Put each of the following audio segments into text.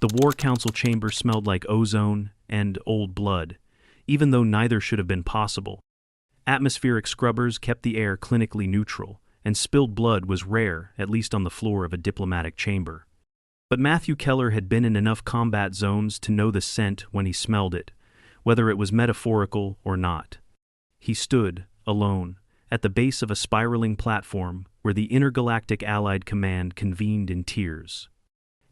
The War Council chamber smelled like ozone and old blood, even though neither should have been possible. Atmospheric scrubbers kept the air clinically neutral, and spilled blood was rare, at least on the floor of a diplomatic chamber. But Matthew Keller had been in enough combat zones to know the scent when he smelled it, whether it was metaphorical or not. He stood, alone, at the base of a spiraling platform where the Intergalactic Allied Command convened in tiers.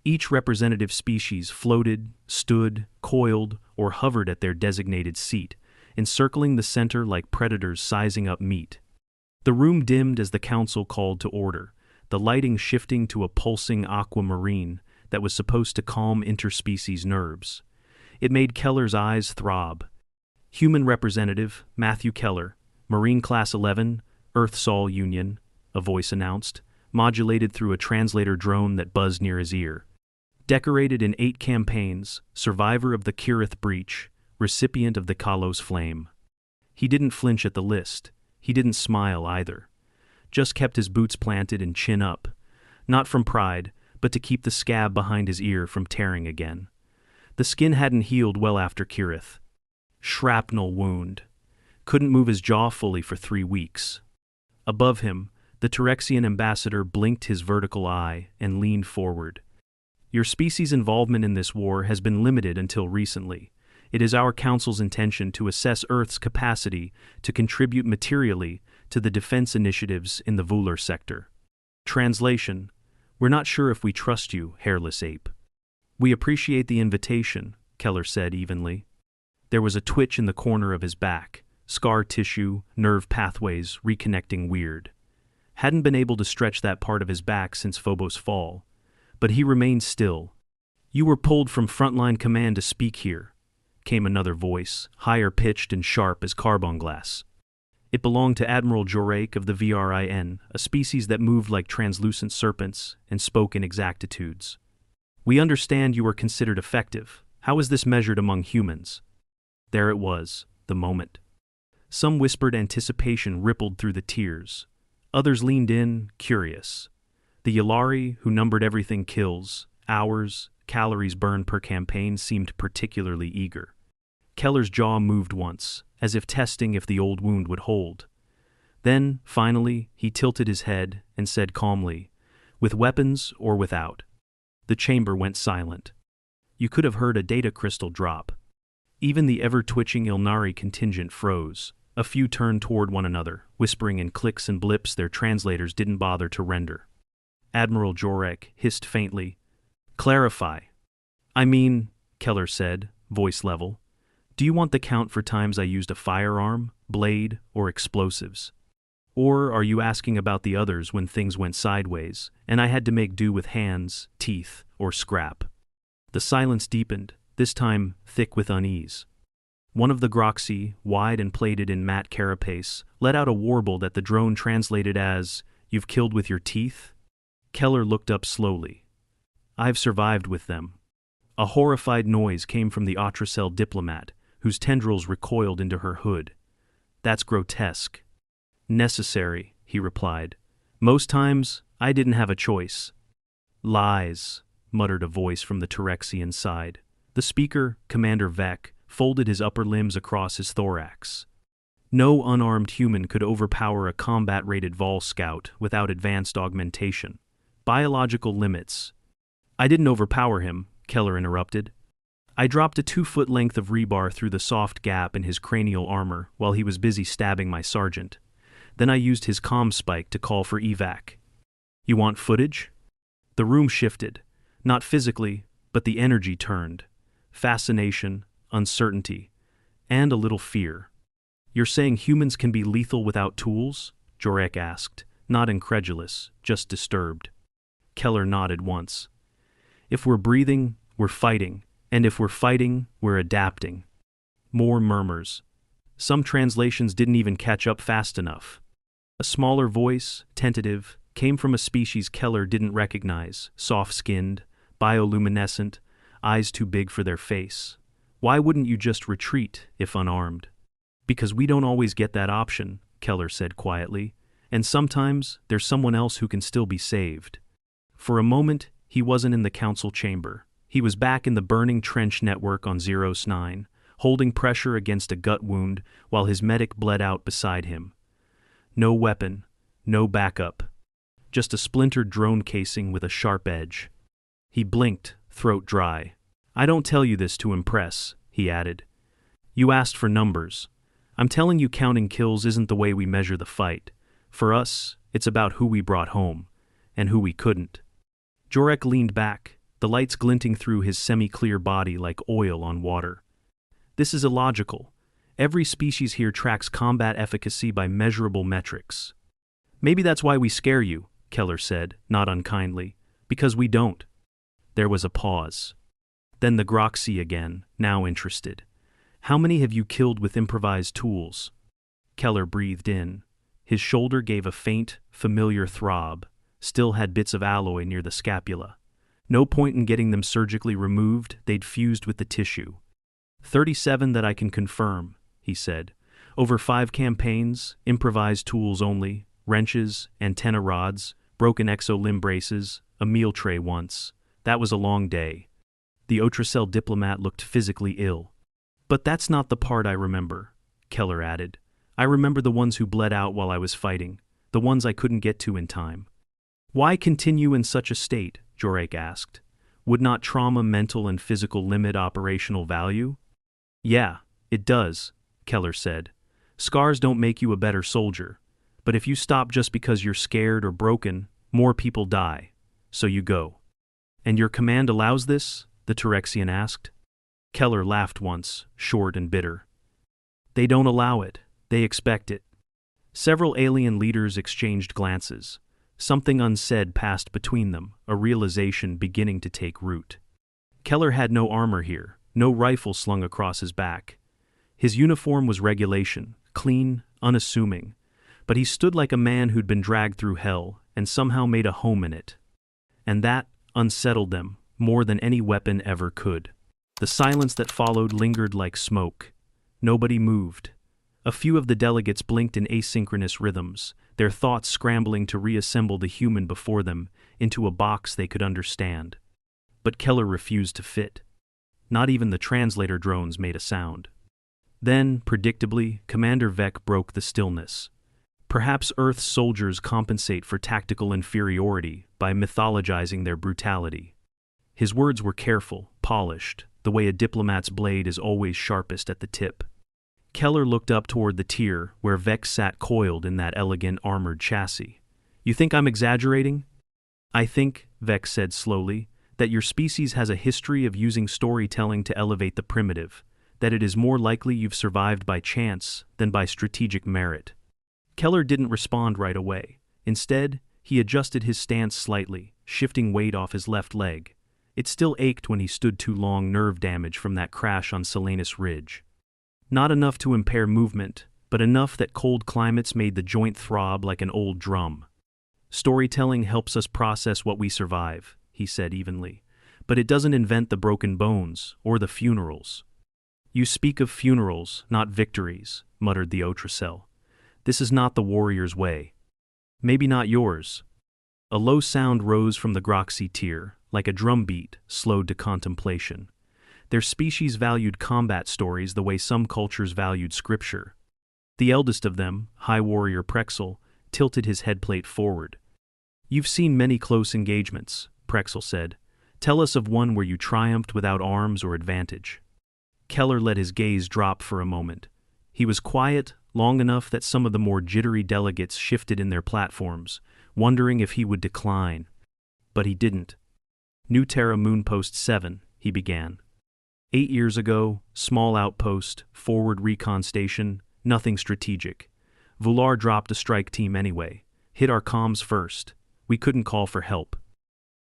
Each representative species floated, stood, coiled, or hovered at their designated seat, encircling the center like predators sizing up meat. The room dimmed as the council called to order, the lighting shifting to a pulsing aquamarine that was supposed to calm interspecies nerves. It made Keller's eyes throb. Human representative, Matthew Keller, Marine Class 11, Earth Sol Union, a voice announced, modulated through a translator drone that buzzed near his ear. Decorated in 8 campaigns, survivor of the Kirith breach, recipient of the Kalos flame. He didn't flinch at the list. He didn't smile either. Just kept his boots planted and chin up. Not from pride, but to keep the scab behind his ear from tearing again. The skin hadn't healed well after Kirith. Shrapnel wound. Couldn't move his jaw fully for 3 weeks. Above him, the Terexian ambassador blinked his vertical eye and leaned forward. Your species' involvement in this war has been limited until recently. It is our Council's intention to assess Earth's capacity to contribute materially to the defense initiatives in the Vular sector. Translation: We're not sure if we trust you, hairless ape. We appreciate the invitation, Keller said evenly. There was a twitch in the corner of his back, scar tissue, nerve pathways reconnecting weird. Hadn't been able to stretch that part of his back since Phobos' fall. But he remained still. You were pulled from frontline command to speak here, came another voice, higher pitched and sharp as carbon glass. It belonged to Admiral Jorek of the VRIN, a species that moved like translucent serpents and spoke in exactitudes. We understand you are considered effective. How is this measured among humans? There it was, the moment. Some whispered anticipation rippled through the tiers. Others leaned in, curious. The Yalari, who numbered everything kills, hours, calories burned per campaign, seemed particularly eager. Keller's jaw moved once, as if testing if the old wound would hold. Then, finally, he tilted his head and said calmly, with weapons or without. The chamber went silent. You could have heard a data crystal drop. Even the ever-twitching Ilnari contingent froze. A few turned toward one another, whispering in clicks and blips their translators didn't bother to render. Admiral Jorek hissed faintly. Clarify. I mean, Keller said, voice level. Do you want the count for times I used a firearm, blade, or explosives? Or are you asking about the others when things went sideways, and I had to make do with hands, teeth, or scrap? The silence deepened, this time thick with unease. One of the Groxy, wide and plated in matte carapace, let out a warble that the drone translated as, "You've killed with your teeth?" Keller looked up slowly. I've survived with them. A horrified noise came from the Autracel diplomat, whose tendrils recoiled into her hood. That's grotesque. Necessary, he replied. Most times, I didn't have a choice. Lies, muttered a voice from the Terexian side. The speaker, Commander Vec, folded his upper limbs across his thorax. No unarmed human could overpower a combat-rated Vol scout without advanced augmentation. Biological limits. I didn't overpower him, Keller interrupted. I dropped a 2-foot length of rebar through the soft gap in his cranial armor while he was busy stabbing my sergeant. Then I used his comm spike to call for evac. You want footage? The room shifted. Not physically, but the energy turned. Fascination, uncertainty, and a little fear. You're saying humans can be lethal without tools? Jorek asked, not incredulous, just disturbed. Keller nodded once. If we're breathing, we're fighting, and if we're fighting, we're adapting. More murmurs. Some translations didn't even catch up fast enough. A smaller voice, tentative, came from a species Keller didn't recognize, soft-skinned, bioluminescent, eyes too big for their face. Why wouldn't you just retreat, if unarmed? Because we don't always get that option, Keller said quietly, and sometimes there's someone else who can still be saved. For a moment, he wasn't in the council chamber. He was back in the burning trench network on Zeros 9, holding pressure against a gut wound while his medic bled out beside him. No weapon, no backup. Just a splintered drone casing with a sharp edge. He blinked, throat dry. "I don't tell you this to impress," he added. "You asked for numbers. I'm telling you counting kills isn't the way we measure the fight. For us, it's about who we brought home, and who we couldn't." Jorek leaned back, the lights glinting through his semi-clear body like oil on water. "This is illogical. Every species here tracks combat efficacy by measurable metrics." "Maybe that's why we scare you," Keller said, not unkindly. "Because we don't." There was a pause. Then the Groxy again, now interested. "How many have you killed with improvised tools?" Keller breathed in. His shoulder gave a faint, familiar throb, still had bits of alloy near the scapula. No point in getting them surgically removed, they'd fused with the tissue. 37 that I can confirm," he said. "Over 5 campaigns, improvised tools only, wrenches, antenna rods, broken exo-limb braces, a meal tray once. That was a long day." The Otracell diplomat looked physically ill. "But that's not the part I remember," Keller added. "I remember the ones who bled out while I was fighting, the ones I couldn't get to in time." "Why continue in such a state?" Jorek asked. "Would not trauma, mental and physical, limit operational value?" "Yeah, it does," Keller said. "Scars don't make you a better soldier. But if you stop just because you're scared or broken, more people die. So you go." "And your command allows this?" the Terexian asked. Keller laughed once, short and bitter. "They don't allow it. They expect it." Several alien leaders exchanged glances. Something unsaid passed between them, a realization beginning to take root. Keller had no armor here, no rifle slung across his back. His uniform was regulation, clean, unassuming, but he stood like a man who'd been dragged through hell and somehow made a home in it. And that unsettled them more than any weapon ever could. The silence that followed lingered like smoke. Nobody moved. A few of the delegates blinked in asynchronous rhythms, their thoughts scrambling to reassemble the human before them into a box they could understand. But Keller refused to fit. Not even the translator drones made a sound. Then, predictably, Commander Vec broke the stillness. Perhaps Earth's soldiers compensate for tactical inferiority by mythologizing their brutality. His words were careful, polished, the way a diplomat's blade is always sharpest at the tip. Keller looked up toward the tier where Vec sat coiled in that elegant armored chassis. "You think I'm exaggerating?" "I think," Vec said slowly, "that your species has a history of using storytelling to elevate the primitive, that it is more likely you've survived by chance than by strategic merit." Keller didn't respond right away. Instead, he adjusted his stance slightly, shifting weight off his left leg. It still ached when he stood too long, nerve damage from that crash on Selanus Ridge. Not enough to impair movement, but enough that cold climates made the joint throb like an old drum. "Storytelling helps us process what we survive," he said evenly, "but it doesn't invent the broken bones or the funerals." "You speak of funerals, not victories," muttered the Otracell. "This is not the warrior's way." "Maybe not yours." A low sound rose from the Groxy tier, like a drumbeat, slowed to contemplation. Their species valued combat stories the way some cultures valued scripture. The eldest of them, High Warrior Prexel, tilted his headplate forward. "You've seen many close engagements," Prexel said. "Tell us of one where you triumphed without arms or advantage." Keller let his gaze drop for a moment. He was quiet, long enough that some of the more jittery delegates shifted in their platforms, wondering if he would decline. But he didn't. "New Terra Moonpost 7, he began. 8 years ago, small outpost, forward recon station, nothing strategic. Vular dropped a strike team anyway, hit our comms first. We couldn't call for help.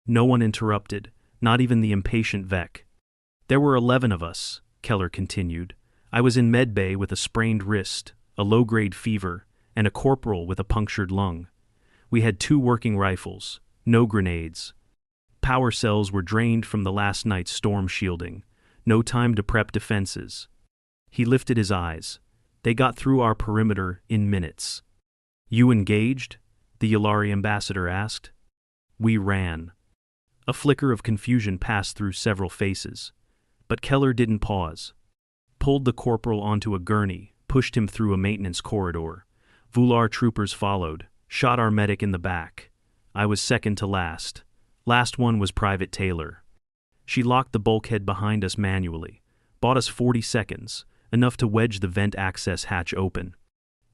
No one interrupted, not even the impatient Vec. There were 11 of us," Keller continued. "I was in medbay with a sprained wrist, a low-grade fever, and a corporal with a punctured lung. We had 2 working rifles, no grenades. Power cells were drained from the last night's storm shielding. No time to prep defenses." He lifted his eyes. "They got through our perimeter in minutes." "You engaged?" the Yulari ambassador asked. "We ran." A flicker of confusion passed through several faces. But Keller didn't pause. Pulled the corporal onto a gurney, pushed him through a maintenance corridor. Vular troopers followed, shot our medic in the back. I was second to last. Last one was Private Taylor. She locked the bulkhead behind us manually, bought us 40 seconds, enough to wedge the vent access hatch open.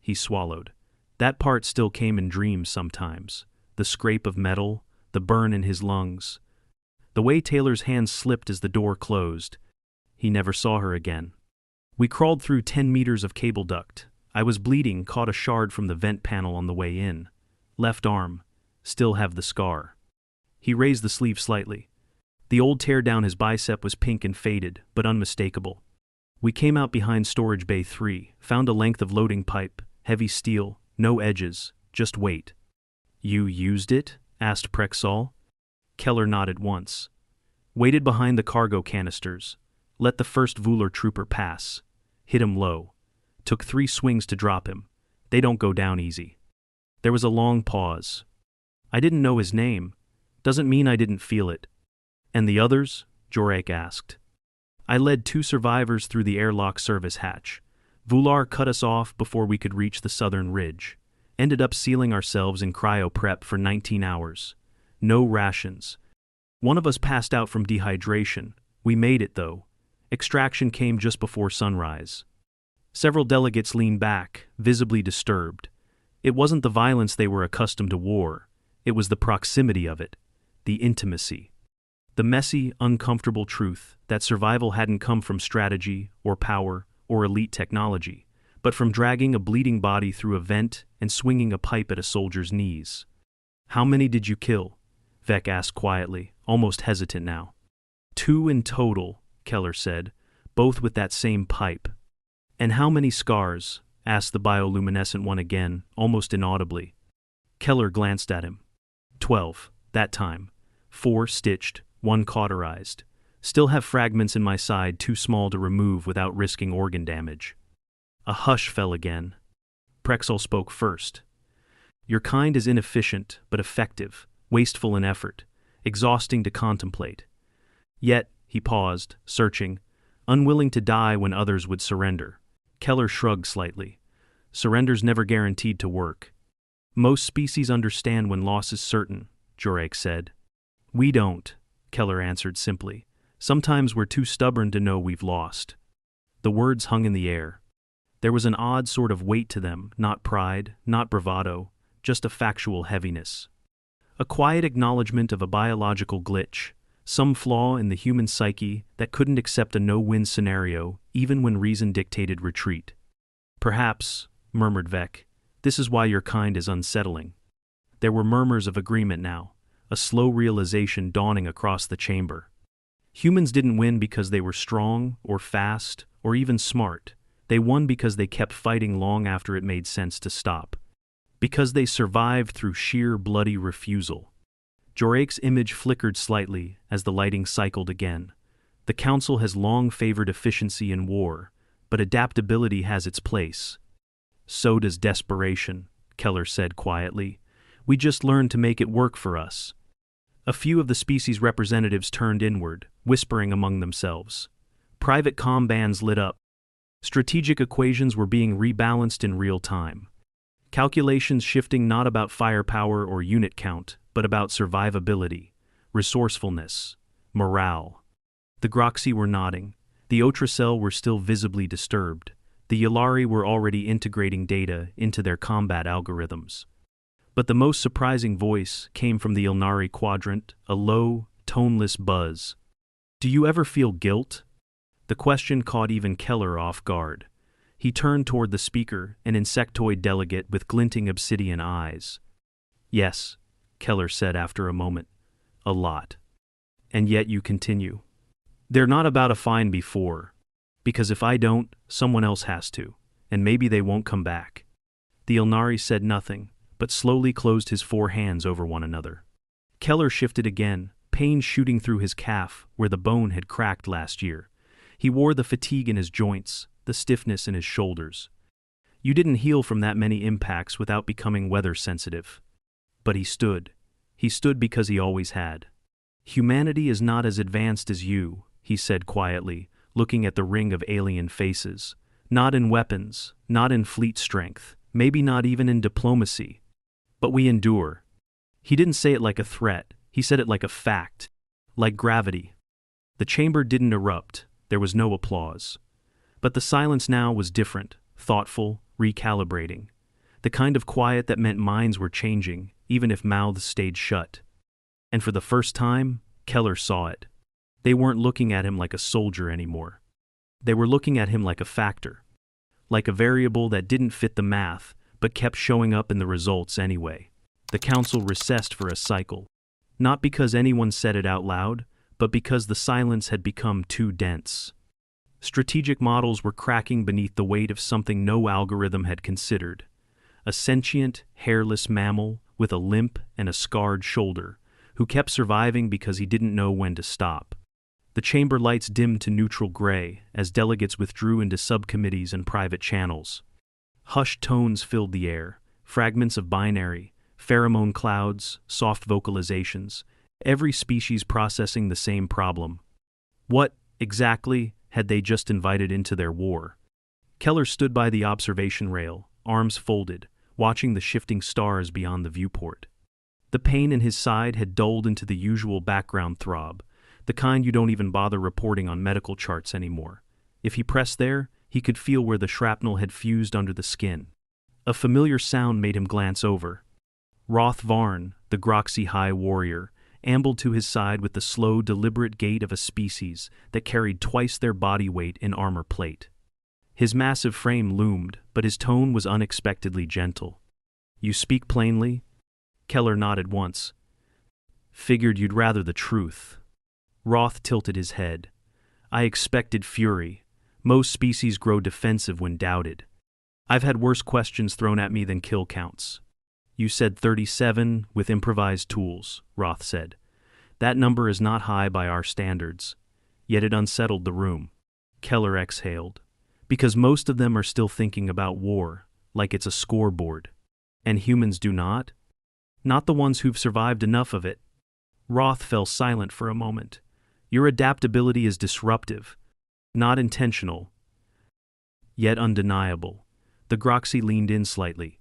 He swallowed. That part still came in dreams sometimes. The scrape of metal, the burn in his lungs. The way Taylor's hand slipped as the door closed. He never saw her again. We crawled through 10 meters of cable duct. I was bleeding, caught a shard from the vent panel on the way in. Left arm. Still have the scar. He raised the sleeve slightly. The old tear down his bicep was pink and faded, but unmistakable. We came out behind storage bay 3, found a length of loading pipe, heavy steel, no edges, just weight. You used it? Asked Prexall. Keller nodded once. Waited behind the cargo canisters. Let the first Vular trooper pass. Hit him low. Took 3 swings to drop him. They don't go down easy. There was a long pause. I didn't know his name. Doesn't mean I didn't feel it. And the others? Jorek asked. I led 2 survivors through the airlock service hatch. Vular cut us off before we could reach the southern ridge. Ended up sealing ourselves in cryo prep for 19 hours. No rations. One of us passed out from dehydration. We made it, though. Extraction came just before sunrise. Several delegates leaned back, visibly disturbed. It wasn't the violence they were accustomed to war. It was the proximity of it. The intimacy. The messy, uncomfortable truth that survival hadn't come from strategy or power or elite technology, but from dragging a bleeding body through a vent and swinging a pipe at a soldier's knees. How many did you kill? Vec asked quietly, almost hesitant now. 2 in total, Keller said, both with that same pipe. And how many scars? Asked the bioluminescent one again, almost inaudibly. Keller glanced at him. 12, that time. 4 stitched, 1 cauterized. Still have fragments in my side too small to remove without risking organ damage. A hush fell again. Prexall spoke first. Your kind is inefficient, but effective, wasteful in effort, exhausting to contemplate. Yet, he paused, searching, unwilling to die when others would surrender. Keller shrugged slightly. Surrender's never guaranteed to work. Most species understand when loss is certain, Jorek said. We don't, Keller answered simply. Sometimes we're too stubborn to know we've lost. The words hung in the air. There was an odd sort of weight to them, not pride, not bravado, just a factual heaviness. A quiet acknowledgement of a biological glitch, some flaw in the human psyche that couldn't accept a no-win scenario even when reason dictated retreat. Perhaps, murmured Vec, this is why your kind is unsettling. There were murmurs of agreement now, a slow realization dawning across the chamber. Humans didn't win because they were strong, or fast, or even smart. They won because they kept fighting long after it made sense to stop. Because they survived through sheer bloody refusal. Jorek's image flickered slightly as the lighting cycled again. The Council has long favored efficiency in war, but adaptability has its place. So does desperation, Keller said quietly. We just learned to make it work for us. A few of the species' representatives turned inward, whispering among themselves. Private comm bands lit up. Strategic equations were being rebalanced in real time. Calculations shifting not about firepower or unit count, but about survivability, resourcefulness, morale. The Groxi were nodding. The Otracell were still visibly disturbed. The Yllari were already integrating data into their combat algorithms. But the most surprising voice came from the Ilnari quadrant, a low, toneless buzz. Do you ever feel guilt? The question caught even Keller off guard. He turned toward the speaker, an insectoid delegate with glinting obsidian eyes. Yes, Keller said after a moment. A lot. And yet you continue. They're not about a fine before. Because if I don't, someone else has to. And maybe they won't come back. The Ilnari said nothing, but slowly closed his 4 hands over one another. Keller shifted again, pain shooting through his calf where the bone had cracked last year. He wore the fatigue in his joints, the stiffness in his shoulders. You didn't heal from that many impacts without becoming weather sensitive. But he stood. He stood because he always had. Humanity is not as advanced as you, he said quietly, looking at the ring of alien faces. Not in weapons, not in fleet strength, maybe not even in diplomacy. But we endure. He didn't say it like a threat, he said it like a fact, like gravity. The chamber didn't erupt, there was no applause. But the silence now was different, thoughtful, recalibrating. The kind of quiet that meant minds were changing, even if mouths stayed shut. And for the first time, Keller saw it. They weren't looking at him like a soldier anymore. They were looking at him like a factor. Like a variable that didn't fit the math, but kept showing up in the results anyway. The council recessed for a cycle. Not because anyone said it out loud, but because the silence had become too dense. Strategic models were cracking beneath the weight of something no algorithm had considered. A sentient, hairless mammal with a limp and a scarred shoulder, who kept surviving because he didn't know when to stop. The chamber lights dimmed to neutral gray as delegates withdrew into subcommittees and private channels. Hushed tones filled the air, fragments of binary, pheromone clouds, soft vocalizations, every species processing the same problem. What, exactly, had they just invited into their war? Keller stood by the observation rail, arms folded, watching the shifting stars beyond the viewport. The pain in his side had dulled into the usual background throb, the kind you don't even bother reporting on medical charts anymore. If he pressed there, he could feel where the shrapnel had fused under the skin. A familiar sound made him glance over. Roth Varn, the Groxy High warrior, ambled to his side with the slow, deliberate gait of a species that carried twice their body weight in armor plate. His massive frame loomed, but his tone was unexpectedly gentle. "You speak plainly?" Keller nodded once. "Figured you'd rather the truth." Roth tilted his head. "I expected fury. Most species grow defensive when doubted. I've had worse questions thrown at me than kill counts." "You said 37 with improvised tools," Roth said. "That number is not high by our standards." Yet it unsettled the room. Keller exhaled. "Because most of them are still thinking about war, like it's a scoreboard. And humans do not? Not the ones who've survived enough of it." Roth fell silent for a moment. "Your adaptability is disruptive, not intentional, yet undeniable." The Groxy leaned in slightly.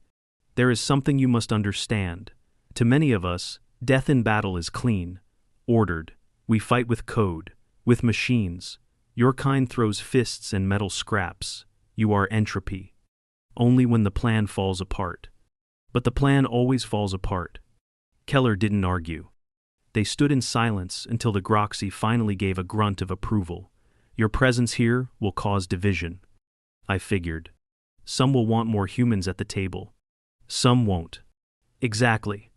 "There is something you must understand. To many of us, death in battle is clean, ordered. We fight with code, with machines. Your kind throws fists and metal scraps. You are entropy. Only when the plan falls apart. But the plan always falls apart." Keller didn't argue. They stood in silence until the Groxy finally gave a grunt of approval. "Your presence here will cause division." "I figured. Some will want more humans at the table. Some won't." "Exactly."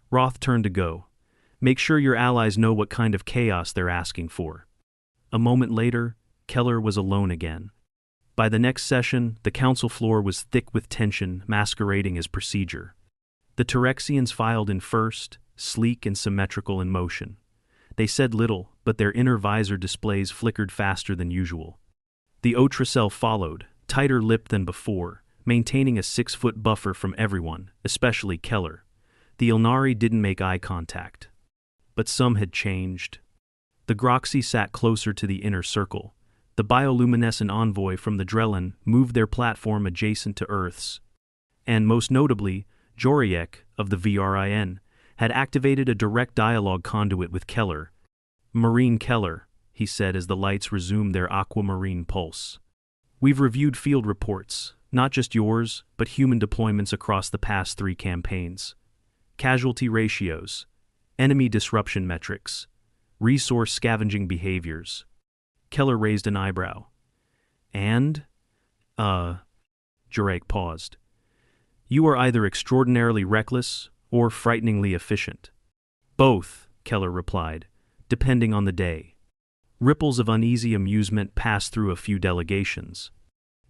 Roth turned to go. "Make sure your allies know what kind of chaos they're asking for." A moment later, Keller was alone again. By the next session, the council floor was thick with tension masquerading as procedure. The Terexians filed in first, sleek and symmetrical in motion. They said little, but their inner visor displays flickered faster than usual. The Otracel followed, tighter-lipped than before, maintaining a 6-foot buffer from everyone, especially Keller. The Ilnari didn't make eye contact. But some had changed. The Groxy sat closer to the inner circle. The bioluminescent envoy from the Drellin moved their platform adjacent to Earth's. And most notably, Joriek, of the VRIN, had activated a direct dialogue conduit with Keller. "Marine Keller," he said as the lights resumed their aquamarine pulse. "We've reviewed field reports, not just yours, but human deployments across the past 3 campaigns. Casualty ratios, enemy disruption metrics, resource scavenging behaviors." Keller raised an eyebrow. "And? Jurek paused. "You are either extraordinarily reckless or frighteningly efficient." "Both," Keller replied, "depending on the day." Ripples of uneasy amusement passed through a few delegations.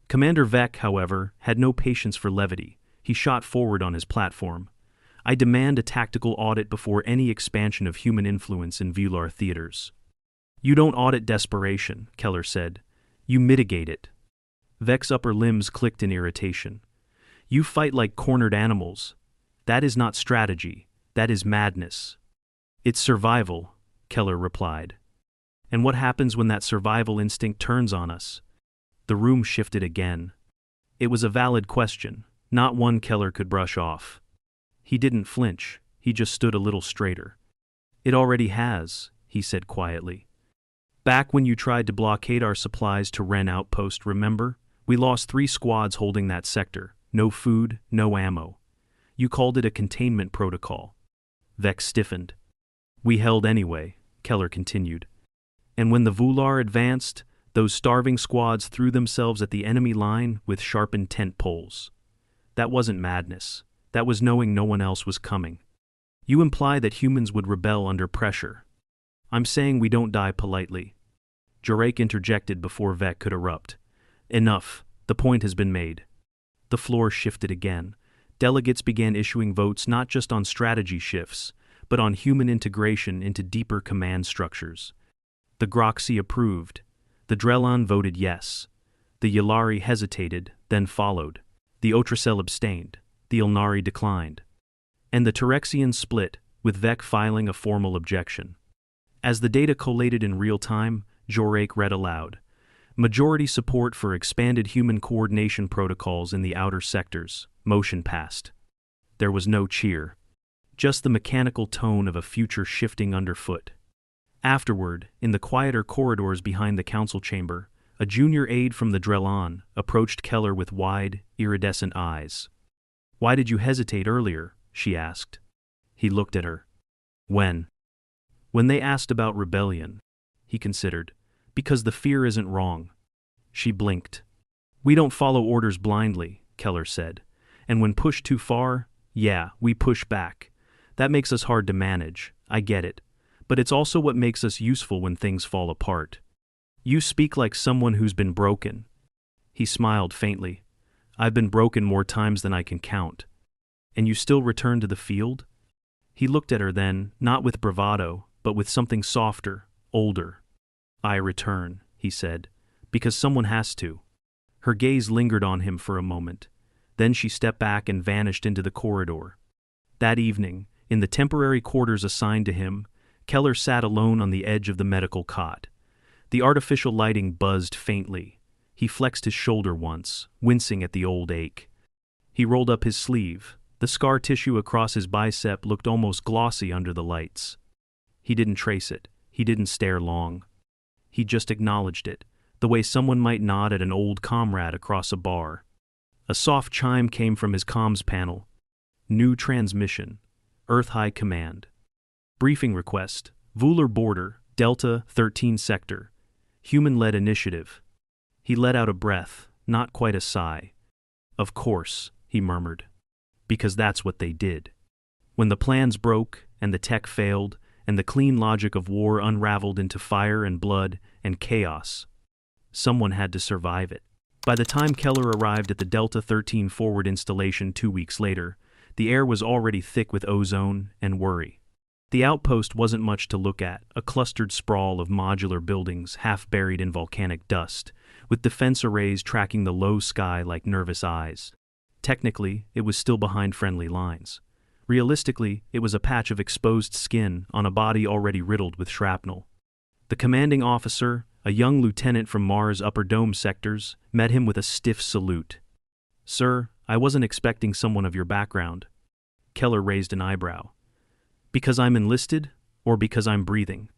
Commander Vec, however, had no patience for levity. He shot forward on his platform. "I demand a tactical audit before any expansion of human influence in Vular theaters." "You don't audit desperation," Keller said. "You mitigate it." Vec's upper limbs clicked in irritation. "You fight like cornered animals. That is not strategy. That is madness." "It's survival," Keller replied. And what happens when that survival instinct turns on us? The room shifted again. It was a valid question, not one Keller could brush off. He didn't flinch, he just stood a little straighter. It already has, he said quietly. Back when you tried to blockade our supplies to Wren Outpost, remember? We lost 3 squads holding that sector. No food, no ammo. You called it a containment protocol. Vex stiffened. We held anyway, Keller continued. And when the Vular advanced, those starving squads threw themselves at the enemy line with sharpened tent poles. That wasn't madness. That was knowing no one else was coming. You imply that humans would rebel under pressure. I'm saying we don't die politely. Jorek interjected before Vec could erupt. Enough. The point has been made. The floor shifted again. Delegates began issuing votes not just on strategy shifts, but on human integration into deeper command structures. The Groxi approved. The Drellon voted yes. The Yalari hesitated, then followed. The Otracel abstained. The Ilnari declined. And the Terexians split, with Vec filing a formal objection. As the data collated in real time, Jorek read aloud. Majority support for expanded human coordination protocols in the outer sectors. Motion passed. There was no cheer. Just the mechanical tone of a future shifting underfoot. Afterward, in the quieter corridors behind the council chamber, a junior aide from the Drellon approached Keller with wide, iridescent eyes. Why did you hesitate earlier? She asked. He looked at her. When they asked about rebellion, he considered. Because the fear isn't wrong. She blinked. We don't follow orders blindly, Keller said. And when pushed too far, yeah, we push back. That makes us hard to manage, I get it. But it's also what makes us useful when things fall apart. You speak like someone who's been broken. He smiled faintly. I've been broken more times than I can count. And you still return to the field? He looked at her then, not with bravado, but with something softer, older. I return, he said, because someone has to. Her gaze lingered on him for a moment. Then she stepped back and vanished into the corridor. That evening, in the temporary quarters assigned to him, Keller sat alone on the edge of the medical cot. The artificial lighting buzzed faintly. He flexed his shoulder once, wincing at the old ache. He rolled up his sleeve. The scar tissue across his bicep looked almost glossy under the lights. He didn't trace it. He didn't stare long. He just acknowledged it, the way someone might nod at an old comrade across a bar. A soft chime came from his comms panel. New transmission. Earth High Command. Briefing request. Vular border, Delta 13 sector. Human-led initiative. He let out a breath, not quite a sigh. Of course, he murmured. Because that's what they did. When the plans broke, and the tech failed, and the clean logic of war unraveled into fire and blood and chaos, someone had to survive it. By the time Keller arrived at the Delta 13 forward installation 2 weeks later, the air was already thick with ozone and worry. The outpost wasn't much to look at, a clustered sprawl of modular buildings half buried in volcanic dust, with defense arrays tracking the low sky like nervous eyes. Technically, it was still behind friendly lines. Realistically, it was a patch of exposed skin on a body already riddled with shrapnel. The commanding officer, a young lieutenant from Mars' upper dome sectors, met him with a stiff salute. Sir, I wasn't expecting someone of your background. Keller raised an eyebrow. Because I'm enlisted, or because I'm breathing?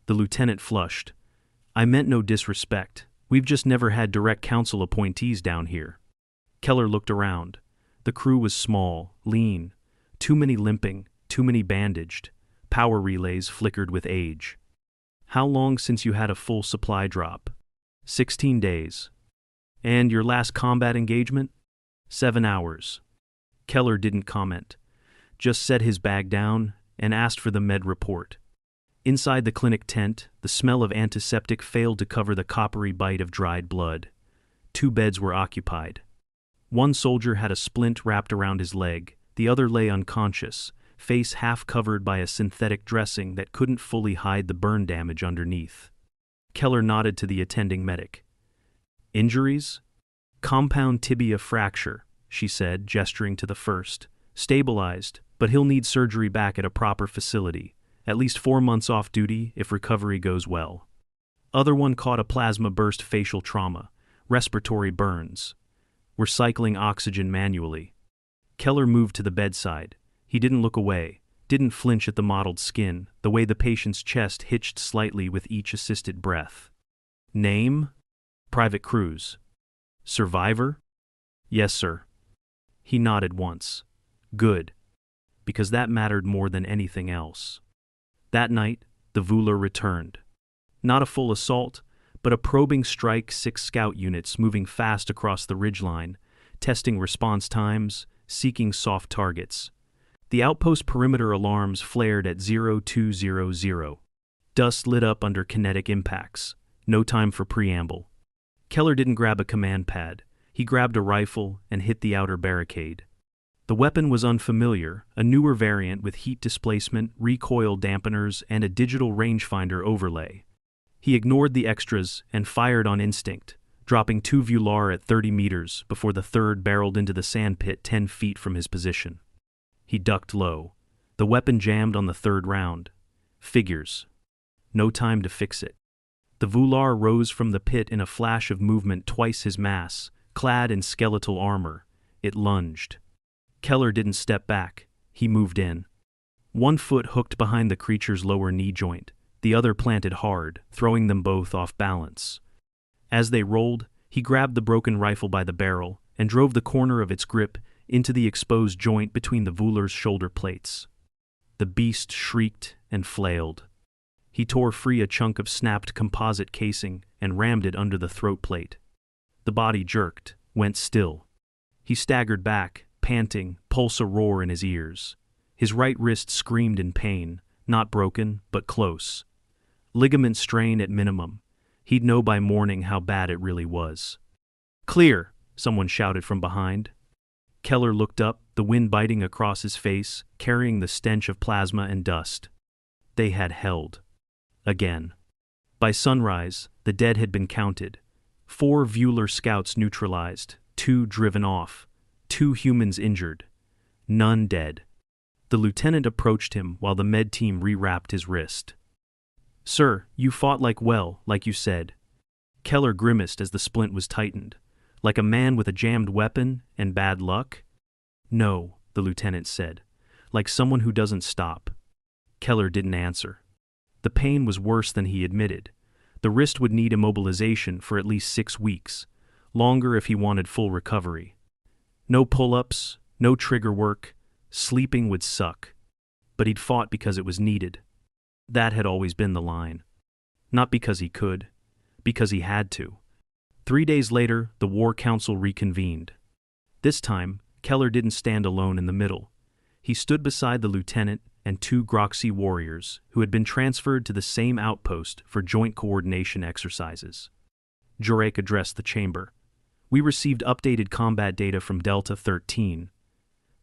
The lieutenant flushed. I meant no disrespect. We've just never had direct council appointees down here. Keller looked around. The crew was small, lean. Too many limping, too many bandaged. Power relays flickered with age. How long since you had a full supply drop? 16 days. And your last combat engagement? 7 hours. Keller didn't comment. Just set his bag down and asked for the med report. Inside the clinic tent, the smell of antiseptic failed to cover the coppery bite of dried blood. 2 beds were occupied. One soldier had a splint wrapped around his leg. The other lay unconscious, face half covered by a synthetic dressing that couldn't fully hide the burn damage underneath. Keller nodded to the attending medic. Injuries? Compound tibia fracture, she said, gesturing to the first. Stabilized, but he'll need surgery back at a proper facility. At least 4 months off duty if recovery goes well. Other one caught a plasma burst facial trauma, respiratory burns. We're cycling oxygen manually. Keller moved to the bedside. He didn't look away, didn't flinch at the mottled skin, the way the patient's chest hitched slightly with each assisted breath. Name? Private Cruz. Survivor? Yes, sir. He nodded once. Good. Because that mattered more than anything else. That night, the Vouler returned. Not a full assault, but a probing strike, 6 scout units moving fast across the ridgeline, testing response times, seeking soft targets. The outpost perimeter alarms flared at 0200. Dust lit up under kinetic impacts. No time for preamble. Keller didn't grab a command pad. He grabbed a rifle and hit the outer barricade. The weapon was unfamiliar, a newer variant with heat displacement, recoil dampeners, and a digital rangefinder overlay. He ignored the extras and fired on instinct, dropping 2 Vular at 30 meters before the third barreled into the sandpit 10 feet from his position. He ducked low. The weapon jammed on the third round. Figures. No time to fix it. The Vular rose from the pit in a flash of movement twice his mass, clad in skeletal armor. It lunged. Keller didn't step back. He moved in. One foot hooked behind the creature's lower knee joint, the other planted hard, throwing them both off balance. As they rolled, he grabbed the broken rifle by the barrel and drove the corner of its grip into the exposed joint between the Vuler's shoulder plates. The beast shrieked and flailed. He tore free a chunk of snapped composite casing and rammed it under the throat plate. The body jerked, went still. He staggered back, panting, pulse a roar in his ears. His right wrist screamed in pain, not broken, but close. Ligament strain at minimum. He'd know by morning how bad it really was. Clear, someone shouted from behind. Keller looked up, the wind biting across his face, carrying the stench of plasma and dust. They had held. Again. By sunrise, the dead had been counted. 4 Vular scouts neutralized, 2 driven off, 2 humans injured. None dead. The lieutenant approached him while the med team rewrapped his wrist. Sir, you fought like you said. Keller grimaced as the splint was tightened. Like a man with a jammed weapon and bad luck? No, the lieutenant said. Like someone who doesn't stop. Keller didn't answer. The pain was worse than he admitted. The wrist would need immobilization for at least 6 weeks, longer if he wanted full recovery. No pull-ups, no trigger work, sleeping would suck. But he'd fought because it was needed. That had always been the line. Not because he could, because he had to. 3 days later, the War Council reconvened. This time, Keller didn't stand alone in the middle. He stood beside the lieutenant and 2 Groxy warriors who had been transferred to the same outpost for joint coordination exercises. Jurek addressed the chamber. We received updated combat data from Delta 13.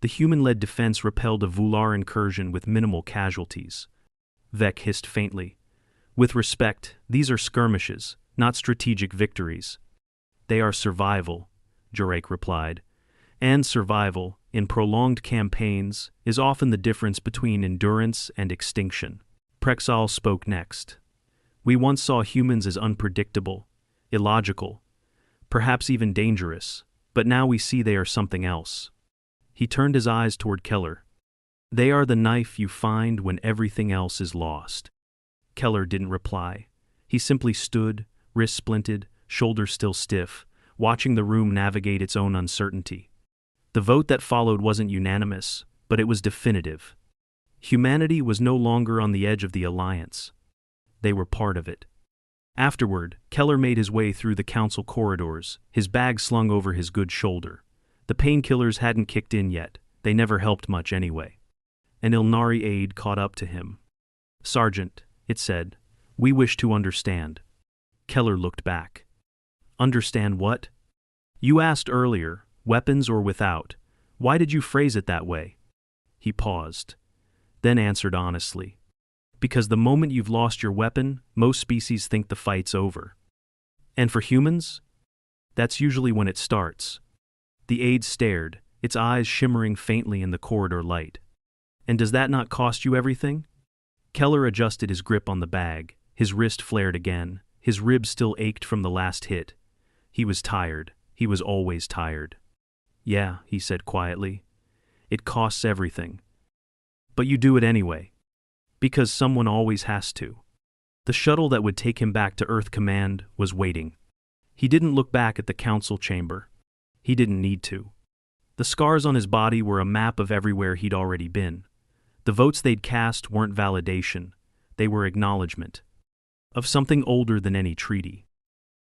The human-led defense repelled a Vular incursion with minimal casualties. Vec hissed faintly. With respect, these are skirmishes, not strategic victories. They are survival, Jurek replied. And survival, in prolonged campaigns, is often the difference between endurance and extinction. Prexal spoke next. We once saw humans as unpredictable, illogical, perhaps even dangerous, but now we see they are something else. He turned his eyes toward Keller. They are the knife you find when everything else is lost. Keller didn't reply. He simply stood, wrist splinted, shoulders still stiff, watching the room navigate its own uncertainty. The vote that followed wasn't unanimous, but it was definitive. Humanity was no longer on the edge of the alliance. They were part of it. Afterward, Keller made his way through the council corridors, his bag slung over his good shoulder. The painkillers hadn't kicked in yet. They never helped much anyway. An Ilnari aide caught up to him. Sergeant, it said, we wish to understand. Keller looked back. Understand what? You asked earlier, weapons or without. Why did you phrase it that way? He paused, then answered honestly. Because the moment you've lost your weapon, most species think the fight's over. And for humans? That's usually when it starts. The aide stared, its eyes shimmering faintly in the corridor light. And does that not cost you everything? Keller adjusted his grip on the bag. His wrist flared again. His ribs still ached from the last hit. He was tired. He was always tired. "Yeah," he said quietly. "It costs everything. But you do it anyway. Because someone always has to." The shuttle that would take him back to Earth Command was waiting. He didn't look back at the council chamber. He didn't need to. The scars on his body were a map of everywhere he'd already been. The votes they'd cast weren't validation. They were acknowledgement. Of something older than any treaty.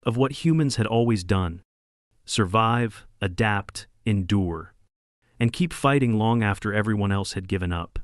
Of what humans had always done. Survive, adapt, endure. And keep fighting long after everyone else had given up.